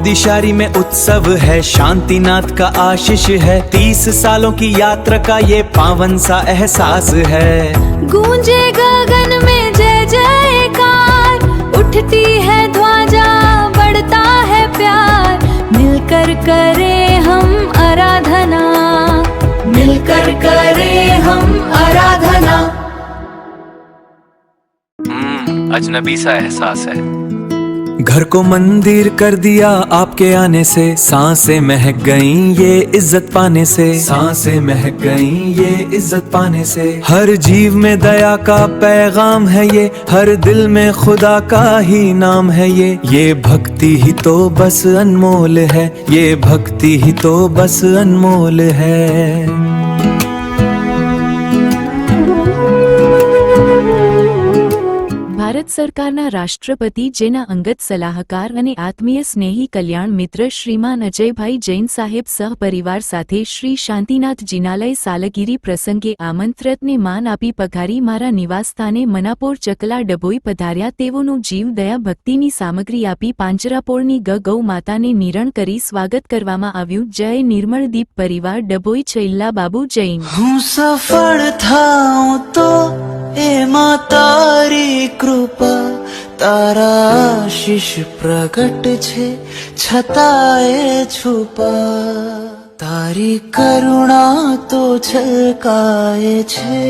मोदीशारी में उत्सव है, शांतिनाथ का आशीष है। 30 सालों की यात्रा का ये पावन सा एहसास है। गूंजे गगन में जय जयकार, उठती है ध्वजा, बढ़ता है प्यार। मिलकर करे हम आराधना, मिलकर करे हम आराधना। अजनबी सा एहसास है। घर को मंदिर कर दिया आपके आने से, सांसें महक गईं ये इज्जत पाने से, सांसें महक गईं ये इज्जत पाने से। हर जीव में दया का पैगाम है ये, हर दिल में खुदा का ही नाम है ये भक्ति ही तो बस अनमोल है, ये भक्ति ही तो बस अनमोल है। ભારત સરકારના રાષ્ટ્રપતિ જેના અંગત સલાહકાર અને આત્મીય સ્નેહી કલ્યાણ મિત્ર શ્રીમાન અજયભાઈ જૈન સાહેબ સહપરિવાર સાથે શ્રી શાંતિનાથ જિનાલય સાલગીરી પ્રસંગે આમંત્રણને માન આપી પધારી મારા નિવાસસ્થાને મનાપોર ચકલા ડભોઈ પધાર્યા। તેઓનું જીવ દયા ભક્તિની સામગ્રી આપી પાંજરાપોળની ગૌ માતાને નિરણ કરી સ્વાગત કરવામાં આવ્યું। જય નિર્મળદીપ પરિવાર ડભોઈ છેલ્લા બાબુ જૈન। હું સફળ થાઉં તો એમાં તારી કૃપા, તારા આશીષ પ્રગટ છે છતાંય છુપા, તારી કરુણા તો છલકાય છે,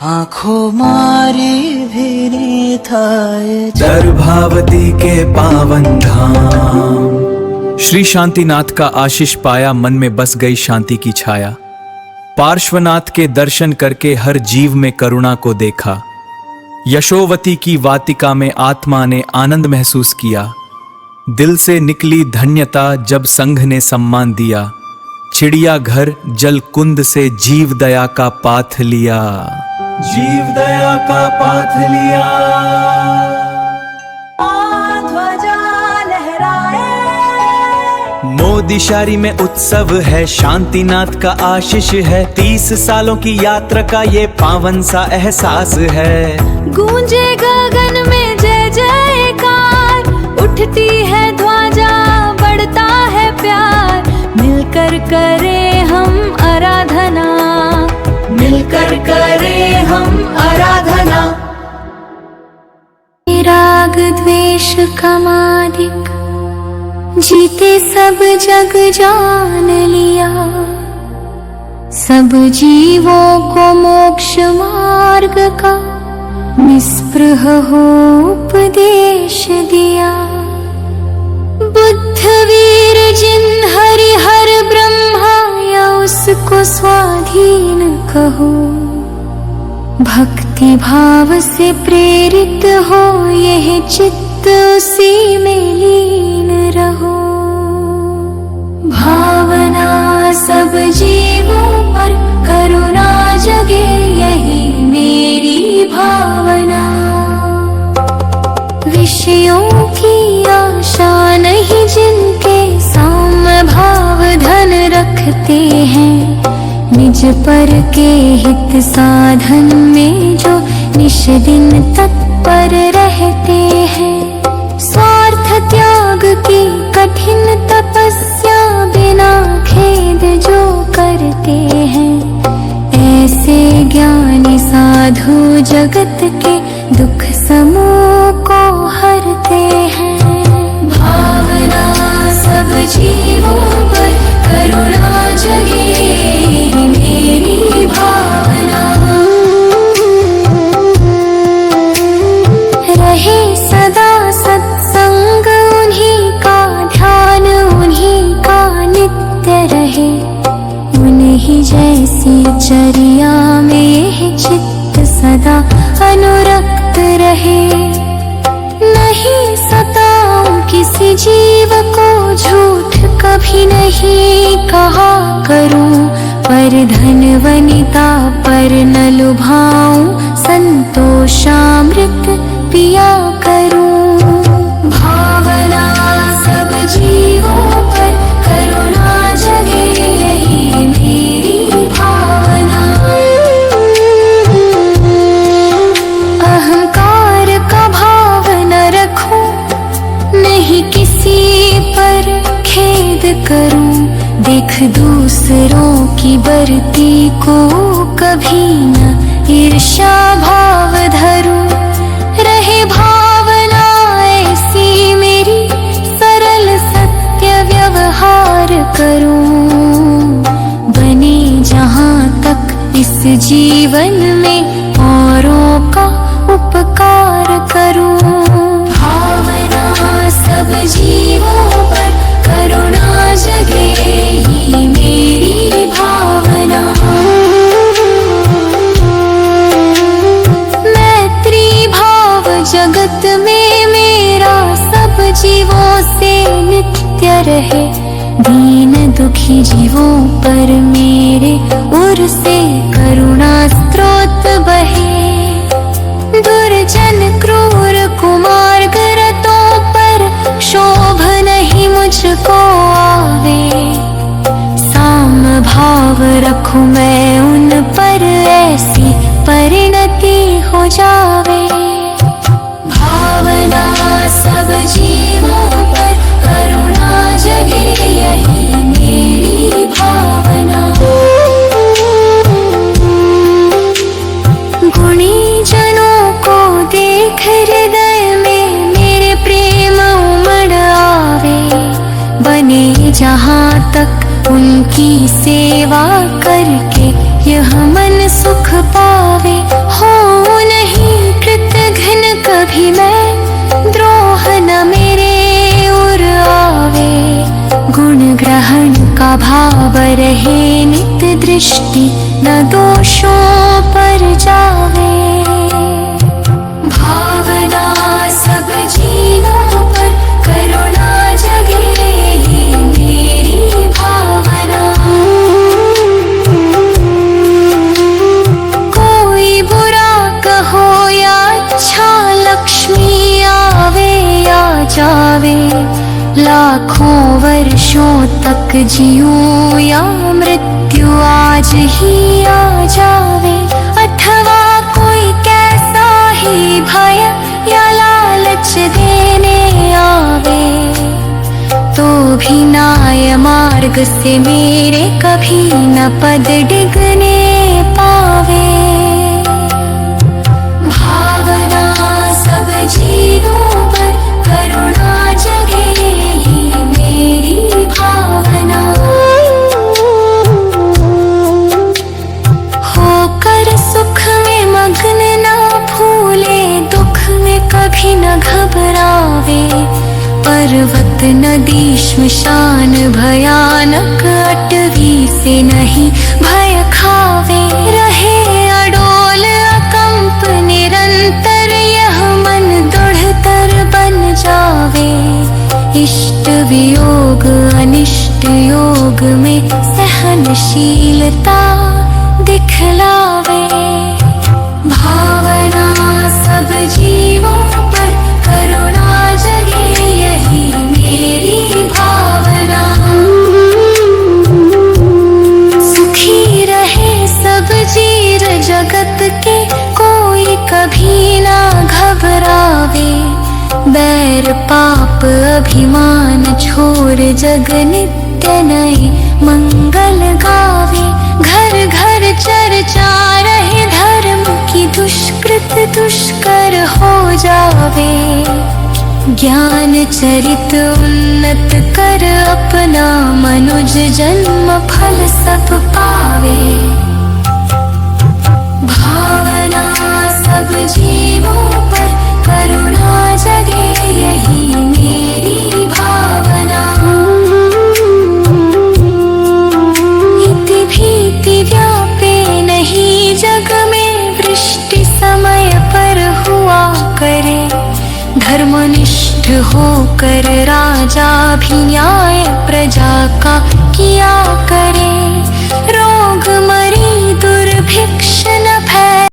आँखों मारी भीनी थाए। दर्भावती के पावन धाम श्री शांतिनाथ का आशीष पाया, मन में बस गई शांति की छाया। पार्श्वनाथ के दर्शन करके हर जीव में करुणा को देखा। यशोवती की वाटिका में आत्मा ने आनंद महसूस किया। दिल से निकली धन्यता जब संघ ने सम्मान दिया। चिड़िया घर जल कुंद से जीव दया का पाथ लिया, जीव दया का पाथ लिया। मोदीशारी में उत्सव है, शांतिनाथ का आशीष है। 30 सालों की यात्रा का ये पावन सा एहसास है। गूंजे गगन में जय जयकार, उठती है ध्वजा, बढ़ता है प्यार। मिलकर करे हम आराधना, मिलकर करे हम आराधना। राग द्वेष कमादिक जीते सब जग जान लिया, सब जीवों को मोक्ष मार्ग का निस्पृह हो उपदेश दिया। बुद्ध वीर जिन हरि हर ब्रह्मा या उसको स्वाधीन कहो, भक्ति भाव से प्रेरित हो यह चित्त उसी में लीन रहो। भावना सब जीवों पर करुणा जगे यही मेरी भावना। विषयों की आशा नहीं जिनके साम्य भाव धन रखते हैं, निज पर के हित साधन में जो निश दिन तत्पर रहते हैं। स्वार्थ त्याग की कठिन तपस्या बिना खेद जो करते हैं, ऐसे ज्ञानी साधु जगत के दुख समूह को हरते हैं। भावना सब जीवों पर करुणा जगे मेरी भावना। रहे सदा सत्संग उन्हीं का, ध्यान उन्हीं का नित्य रहे। उन्हीं जैसी चर्या में यह चित्त सदा अनुरक्त रहे। नहीं सताऊं किसी जीव को, झूठ कभी नहीं कहा करूं, पर धन वनिता पर न लुभाऊं, संतोषामृत पिया करूं। भावना सब जीवों पर करुणा जगे यही मेरी भावना। अहंकार का भाव न रखूं, नहीं किसी किसी पर खेद करूं, देख दूसरों की बरती को कभी न ईर्ष्या भाव धरूं। रहे भावना ऐसी मेरी, सरल सत्य व्यवहार करूं। बने जहां तक इस जीवन में औरों का उपकार करूं। भावना सब जीवों पर करुणा जगे, ही मेरी भावना। मैत्री भाव जगत में मेरा सब जीवों से नित्य रहे। दीन दुखी जीवों पर मेरे उर से करुणा स्रोत बहे। दुर्जन क्रूर कुमार्ग रतों पर क्षोभ नहीं मुझको आवे। साम भाव रखूं मैं उन पर, ऐसी परिणति हो जावे। भावना सब जीवों पर करुणा जगे, यही मेरी भावना। गुणी जनों को देख हृदय में मेरे प्रेम उमड़ आवे। बने जहां तक उनकी सेवा करके यह मन सुख पावे। हो नहीं कृतघ्न कभी मैं, द्रोह न मेरे उर आवे। गुण ग्रहण का भाव रहे नित दृष्टि, न दोषों पर जावे। भावना सब जीवों पर करुणा जगे, ही मेरी भावना। कोई बुरा कहो या अच्छा, लक्ष्मी आवे या जावे। लाखों वर्षों तक जीऊं या मृत्यु आज ही आ जावे। अथवा कोई कैसा ही भय या लालच देने आवे, तो भी न्याय मार्ग से मेरे कभी न पद डिगने पावे। भावना सब जीवों पर करुणा जगे, ही मेरी भावना। होकर सुख में मग्न ना भूले, दुख में कभी न घबरावे। पर्वत नदी श्मशान भयानक, अटवी से नहीं भय खावे। रहे अडोल अकंप निरंतर, यह मन दृढ़तर बन जावे। इष्ट वियोग अनिष्ट योग में सहनशीलता दिखलावे। भावना सब जीवों पर करुणा जगे, यही मेरी भावना। सुखी रहे सब जीव जगत के, कोई कभी ना घबरावे। बैर पाप अभिमान छोड़ जग नित्य नए मंगल गावे। घर घर चर्चा रहे धर्म की, दुष्कृत दुष्कर हो जावे। ज्ञान चरित उन्नत कर अपना, मनुज जन्म फल सब पावे। भावना सब जीवों पर करुणा जगे, यही मेरी भावना। इति भीति व्यापे नहीं जग में, वृष्टि समय पर हुआ करे। धर्मनिष्ठ होकर राजा भी न्याय प्रजा का किया करे। रोग मरी दुर्भिक्ष न फैले,